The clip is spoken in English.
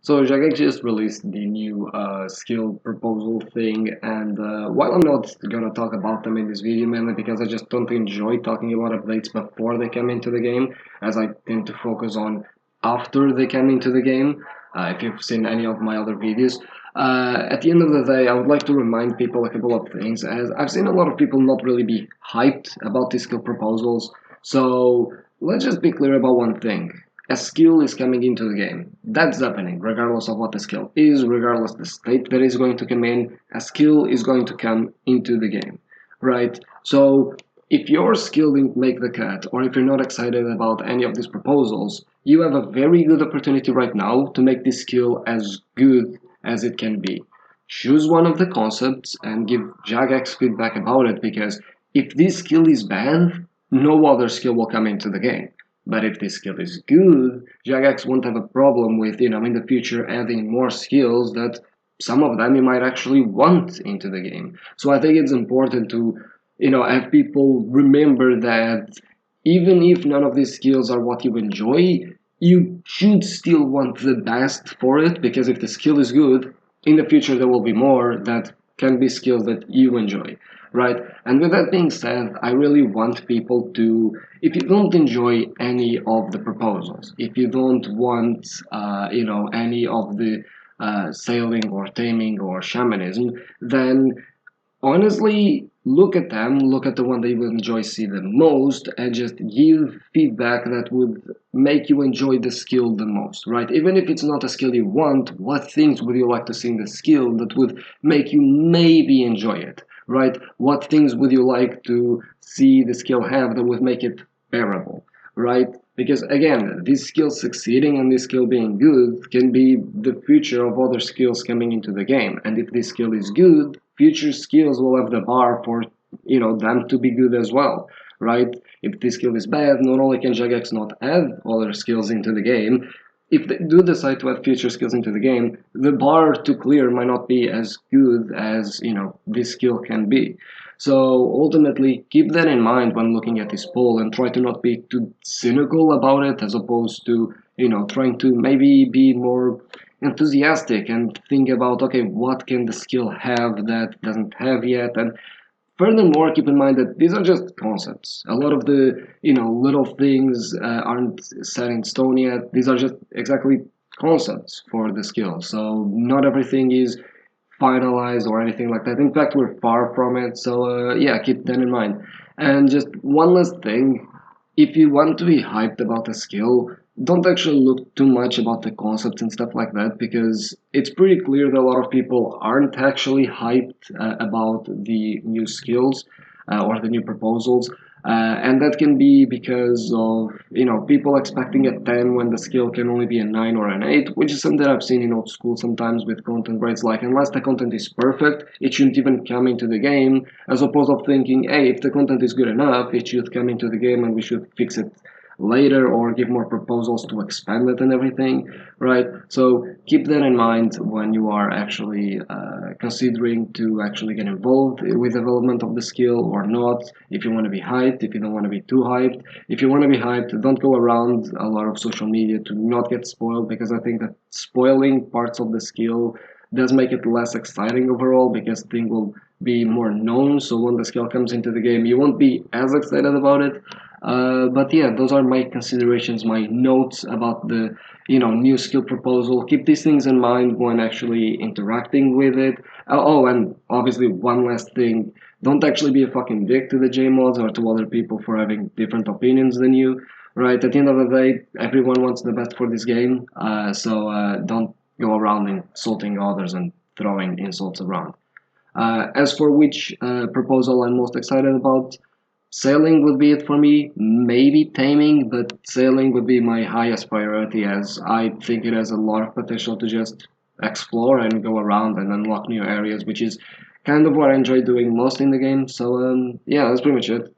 So Jagex just released the new skill proposal thing, and while I'm not gonna talk about them in this video mainly because I just don't enjoy talking about updates before they come into the game, as I tend to focus on after they come into the game. If you've seen any of my other videos, at the end of the day, I would like to remind people a couple of things, as I've seen a lot of people not really be hyped about these skill proposals. So let's just be clear about one thing. A skill is coming into the game. That's happening, regardless of what the skill is, regardless the state that is going to come in, a skill is going to come into the game, right? So if your skill didn't make the cut, or if you're not excited about any of these proposals, you have a very good opportunity right now to make this skill as good as it can be. Choose one of the concepts and give Jagex feedback about it, because if this skill is bad, no other skill will come into the game. But if this skill is good, Jagex won't have a problem with, in the future adding more skills that some of them you might actually want into the game. So I think it's important to, have people remember that even if none of these skills are what you enjoy, you should still want the best for it, because if the skill is good, in the future there will be more that can be skills that you enjoy, right? And with that being said, I really want people to, if you don't enjoy any of the proposals, if you don't want, any of the sailing or taming or shamanism, then honestly, look at them, look at the one that you will enjoy see the most, and just give feedback that would make you enjoy the skill the most, right? Even if it's not a skill you want, what things would you like to see in the skill that would make you maybe enjoy it, right? What things would you like to see the skill have that would make it bearable, right? Because again, this skill succeeding and this skill being good can be the future of other skills coming into the game. And if this skill is good, future skills will have the bar for them to be good as well, right? If this skill is bad, not only can Jagex not add other skills into the game, if they do decide to add future skills into the game, the bar to clear might not be as good as this skill can be. So ultimately, keep that in mind when looking at this poll and try to not be too cynical about it, as opposed to trying to maybe be more enthusiastic and think about, okay, what can the skill have that doesn't have yet. And furthermore, keep in mind that these are just concepts. A lot of the little things aren't set in stone yet. These are just exactly concepts for the skill, so not everything is finalized or anything like that. In fact, we're far from it. So yeah, keep that in mind. And just one last thing, if you want to be hyped about a skill, don't actually look too much about the concepts and stuff like that, because it's pretty clear that a lot of people aren't actually hyped about the new skills or the new proposals. And that can be because of people expecting a 10 when the skill can only be a 9 or an 8, which is something I've seen in old school sometimes with content where it's like, unless the content is perfect, it shouldn't even come into the game, as opposed to thinking, hey, if the content is good enough, it should come into the game and we should fix it later or give more proposals to expand it and everything, right? So keep that in mind when you are actually considering to actually get involved with development of the skill or not. If you want to be hyped, if you don't want to be too hyped. If you want to be hyped, don't go around a lot of social media to not get spoiled, because I think that spoiling parts of the skill does make it less exciting overall, because things will be more known. So when the skill comes into the game, you won't be as excited about it. But yeah, those are my considerations, my notes about the new skill proposal. Keep these things in mind when actually interacting with it. Oh, and obviously one last thing: don't actually be a fucking dick to the JMods or to other people for having different opinions than you. Right? At the end of the day, everyone wants the best for this game. So don't go around insulting others and throwing insults around. As for which proposal I'm most excited about, sailing would be it for me, maybe taming, but sailing would be my highest priority, as I think it has a lot of potential to just explore and go around and unlock new areas, which is kind of what I enjoy doing most in the game. So yeah, that's pretty much it.